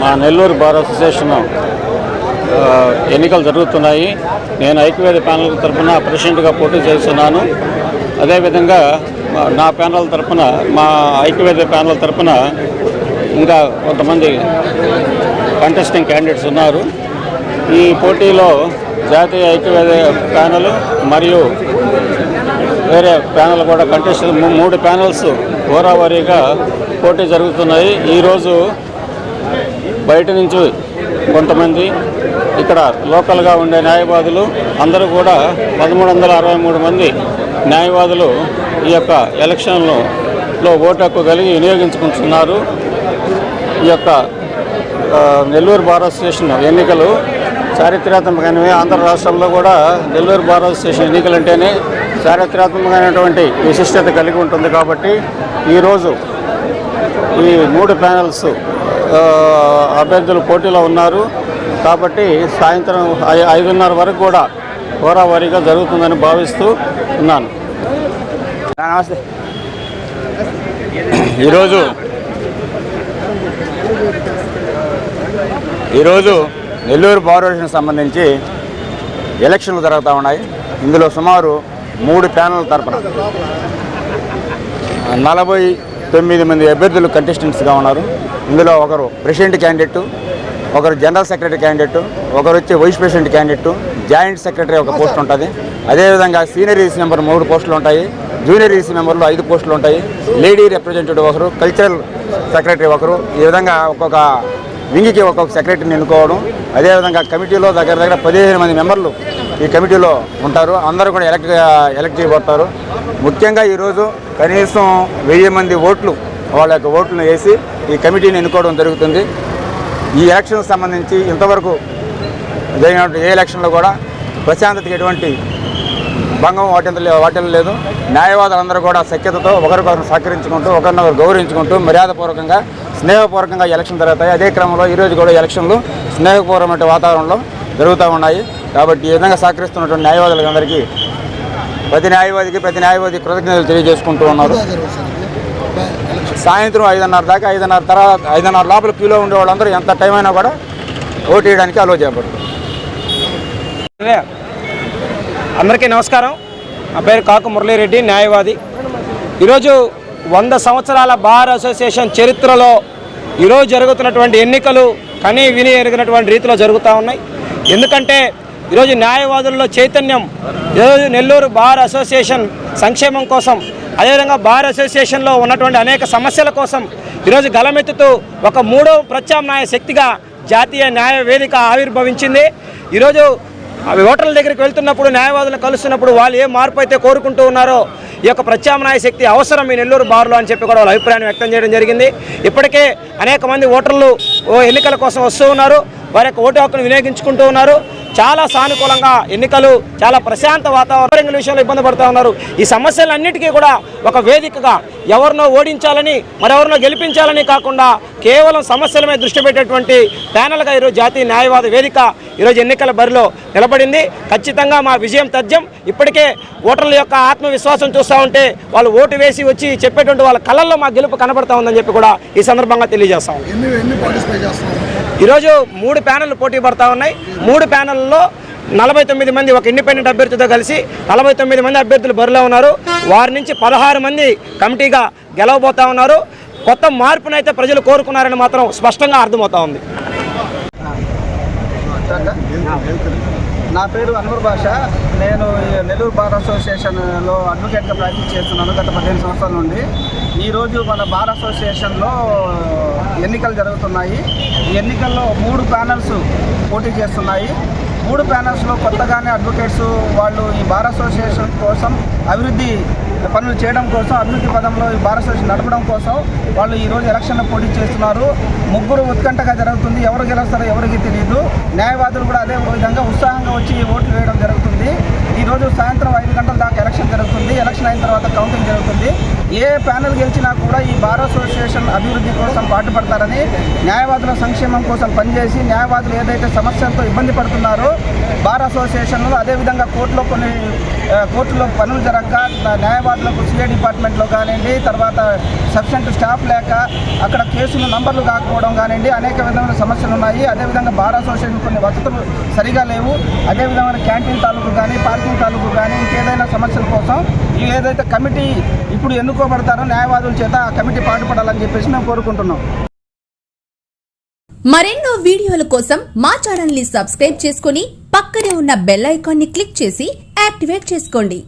మా Nellore bar association ఎన్నికలు జరుగుతున్నాయి. నేను ఐక్యవేద ప్యానల్ తరఫున ప్రెసిడెంట్గా పోటీ చేస్తున్నాను. అదేవిధంగా నా ప్యానల్ తరఫున, మా ఐక్యవేద ప్యానల్ తరఫున ఇంకా కొంతమంది కంటెస్టింగ్ క్యాండిడేట్స్ ఉన్నారు. ఈ పోటీలో జాతీయ ఐక్యవేద ప్యానల్ మరియు వేరే ప్యానల్ కూడా కంటెస్ట్ 3 ప్యానల్స్ హోరావారీగా పోటీ జరుగుతున్నాయి. ఈరోజు బయట నుంచి కొంతమంది, ఇక్కడ లోకల్గా ఉండే న్యాయవాదులు అందరూ కూడా 1363 మంది న్యాయవాదులు ఈ యొక్క ఎలక్షన్లో ఓటు హక్కు కలిగి వినియోగించుకుంటున్నారు. ఈ యొక్క నెల్లూరు బార్ అసోసియేషన్ ఎన్నికలు చారిత్రాత్మకమైనవి. ఆంధ్ర రాష్ట్రంలో కూడా నెల్లూరు బార్ అసోసియేషన్ ఎన్నికలు అంటేనే చారిత్రాత్మకమైనటువంటి విశిష్టత కలిగి ఉంటుంది. కాబట్టి ఈరోజు ఈ 3 ప్యానల్స్ అభ్యర్థులు పోటీలో ఉన్నారు. కాబట్టి సాయంత్రం 5:30 వరకు కూడా హోరావారీగా జరుగుతుందని భావిస్తూ ఉన్నాను. నమస్తే. ఈరోజు నెల్లూరు బార్ అసోసియేషన్ సంబంధించి ఎలక్షన్లు జరుగుతూ ఉన్నాయి. ఇందులో సుమారు 3 ప్యానల్ తరపున 49 మంది అభ్యర్థులు కంటెస్టెంట్స్గా ఉన్నారు. ఇందులో ఒకరు ప్రెసిడెంట్ క్యాండిడేట్, ఒకరు జనరల్ సెక్రటరీ క్యాండిడేట్, ఒకరు వచ్చి vice president candidate, joint secretary ఒక పోస్ట్ ఉంటుంది. అదేవిధంగా సీనియర్ ఈసీ మెంబర్ 3 పోస్టులు ఉంటాయి, జూనియర్ ఈసీ మెంబర్లు 5 పోస్టులు ఉంటాయి, లేడీ రిప్రజెంటేటివ్ ఒకరు, కల్చరల్ సెక్రటరీ ఒకరు. ఈ విధంగా ఒక్కొక్క వింగికి ఒక్కొక్క సెక్రటరీని ఎన్నుకోవడం. అదేవిధంగా కమిటీలో దగ్గర 15 మంది మెంబర్లు ఈ కమిటీలో ఉంటారు. అందరూ కూడా ఎలక్ట్ చేయబడతారు. ముఖ్యంగా ఈరోజు కనీసం 1000 మంది ఓట్లు, వాళ్ళ యొక్క ఓట్లను వేసి ఈ కమిటీని ఎన్నుకోవడం జరుగుతుంది. ఈ ఎలక్షన్కి సంబంధించి ఇంతవరకు జరిగినటువంటి ఏ ఎలక్షన్లో కూడా ప్రశాంతతకి ఎటువంటి భంగం వాటిల్లో లేదు. న్యాయవాదులందరూ కూడా సఖ్యతతో ఒకరికొకరు సహకరించుకుంటూ, ఒకరినొకరు గౌరవించుకుంటూ, మర్యాదపూర్వకంగా, స్నేహపూర్వకంగా ఎలక్షన్ జరుగుతాయి. అదే క్రమంలో ఈరోజు కూడా ఎలక్షన్లు స్నేహపూర్వకమైన వాతావరణంలో జరుగుతూ ఉన్నాయి. కాబట్టి ఈ విధంగా సహకరిస్తున్నటువంటి న్యాయవాదులందరికీ ప్రతి న్యాయవాది కృతజ్ఞతలు తెలియజేసుకుంటూ ఉన్నారు. సాయంత్రం 5:30 దాకా, 5:30 తర్వాత 5:30 లోపల క్యూలో ఉండే వాళ్ళందరూ ఎంత టైం అయినా కూడా ఓటు వేయడానికి అలో చేయబడుతుంది. అందరికీ నమస్కారం. నా పేరు కాకు మురళీరెడ్డి, న్యాయవాది. ఈరోజు 100 సంవత్సరాల బార్ అసోసియేషన్ చరిత్రలో ఈరోజు జరుగుతున్నటువంటి ఎన్నికలు కనీ విని ఎరిగినటువంటి రీతిలో జరుగుతూ ఉన్నాయి. ఎందుకంటే ఈరోజు న్యాయవాదుల్లో చైతన్యం, ఈరోజు నెల్లూరు బార్ అసోసియేషన్ సంక్షేమం కోసం, అదేవిధంగా బార్ అసోసియేషన్లో ఉన్నటువంటి అనేక సమస్యల కోసం ఈరోజు గలమెత్తుతూ ఒక 3వ ప్రత్యామ్నాయ శక్తిగా జాతీయ న్యాయ వేదిక ఆవిర్భవించింది. ఈరోజు ఓటర్ల దగ్గరికి వెళ్తున్నప్పుడు, న్యాయవాదులను కలుస్తున్నప్పుడు వాళ్ళు ఏ మార్పు అయితే కోరుకుంటూ ఉన్నారో ఈ యొక్క ప్రత్యామ్నాయ శక్తి అవసరం ఈ నెల్లూరు బార్లో అని చెప్పి కూడా వాళ్ళ అభిప్రాయాన్ని వ్యక్తం చేయడం జరిగింది. ఇప్పటికే అనేక మంది ఓటర్లు ఎన్నికల కోసం వస్తూ ఉన్నారు, వారి యొక్క ఓటు హక్కును వినియోగించుకుంటూ ఉన్నారు. చాలా సానుకూలంగా ఎన్నికలు, చాలా ప్రశాంత వాతావరణం విషయంలో ఇబ్బంది పడుతూ ఉన్నారు. ఈ సమస్యలన్నిటికీ కూడా ఒక వేదికగా ఎవరినో ఓడించాలని, మరెవరినో గెలిపించాలని కాకుండా కేవలం సమస్యల మీద దృష్టి పెట్టేటువంటి ప్యానల్గా ఈరోజు జాతీయ న్యాయవాద వేదిక ఈరోజు ఎన్నికల బరిలో నిలబడింది. ఖచ్చితంగా మా విజయం తథ్యం. ఇప్పటికే ఓటర్ల యొక్క ఆత్మవిశ్వాసం చూస్తూ ఉంటే వాళ్ళు ఓటు వేసి వచ్చి చెప్పేటువంటి వాళ్ళ కళ్ళల్లో మా గెలుపు కనబడతా ఉందని చెప్పి కూడా ఈ సందర్భంగా తెలియజేస్తాం. ఈరోజు 3 ప్యానెళ్ళు పోటీ పడతా ఉన్నాయి. 3 ప్యానెల్లో 49 మంది ఒక ఇండిపెండెంట్ అభ్యర్థితో కలిసి 49 మంది అభ్యర్థులు బరిలో ఉన్నారు. వారి నుంచి 16 మంది కమిటీగా గెలవబోతా ఉన్నారు. కొత్త మార్పునైతే ప్రజలు కోరుకున్నారని మాత్రం స్పష్టంగా అర్థమవుతా ఉంది. నా పేరు అన్వర్ భాష. నేను నెల్లూరు బార్ అసోసియేషన్లో అడ్వకేట్గా ప్రాక్టీస్ చేస్తున్నాను గత 15 సంవత్సరాల నుండి. ఈరోజు మన బార్ అసోసియేషన్లో ఎన్నికలు జరుగుతున్నాయి. ఈ ఎన్నికల్లో 3 ప్యానల్స్ పోటీ చేస్తున్నాయి. 3 ప్యానల్స్లో కొత్తగానే అడ్వకేట్స్ వాళ్ళు ఈ బార్ అసోసియేషన్ కోసం అభివృద్ధి పనులు చేయడం కోసం, అభివృద్ధి పదంలో ఈ బార్ అసోసియేషన్ నడపడం కోసం వాళ్ళు ఈరోజు ఎలక్షన్లో పోటీ చేస్తున్నారు. 3 ఉత్కంఠగా జరుగుతుంది. ఎవరు గెలుస్తారో ఎవరికి తెలియదు. న్యాయవాదులు కూడా అదే విధంగా ఉత్సాహంగా వచ్చి ఓట్లు వేయడం జరుగుతుంది. ఈరోజు సాయంత్రం 5 గంటల దాకా ఎలక్షన్ జరుగుతుంది. ఎలక్షన్ అయిన తర్వాత కౌంటింగ్ జరుగుతుంది. ఏ ప్యానెల్ గెలిచినా కూడా ఈ బార్ అసోసియేషన్ అభివృద్ధి కోసం పాటుపడతారని, న్యాయవాదుల సంక్షేమం కోసం పనిచేసి న్యాయవాదులు ఏదైతే సమస్యలతో ఇబ్బంది పడుతున్నారో బార్ అసోసియేషన్లో, అదేవిధంగా కోర్టులో పనులు జరగక న్యాయవాదులకు సిఐ డిపార్ట్మెంట్లో కానివ్వండి, తర్వాత సఫిషియెంట్ స్టాఫ్ లేక అక్కడ కేసులు నంబర్లు కాకపోవడం కానివ్వండి, అనేక విధమైన సమస్యలు ఉన్నాయి. అదేవిధంగా బార్ అసోసియేషన్ కొన్ని వసతులు సరిగా లేవు. అదేవిధమైన క్యాంటీన్ తాలూకు కానీ, పార్కింగ్ తాలూకు కానీ, ఇంకేదైనా సమస్యల కోసం ఏదైతే కమిటీ ఇప్పుడు ఎన్నుకోబడతారో న్యాయవాదుల చేత ఆ కమిటీ పాటుపడాలని చెప్పేసి మేము కోరుకుంటున్నాం. మరెన్నో వీడియోల కోసం మా ఛానల్ ని సబ్స్క్రైబ్ చేసుకుని పక్కనే ఉన్న బెల్ ఐకాన్ ని క్లిక్ చేసి యాక్టివేట్ చేసుకోండి.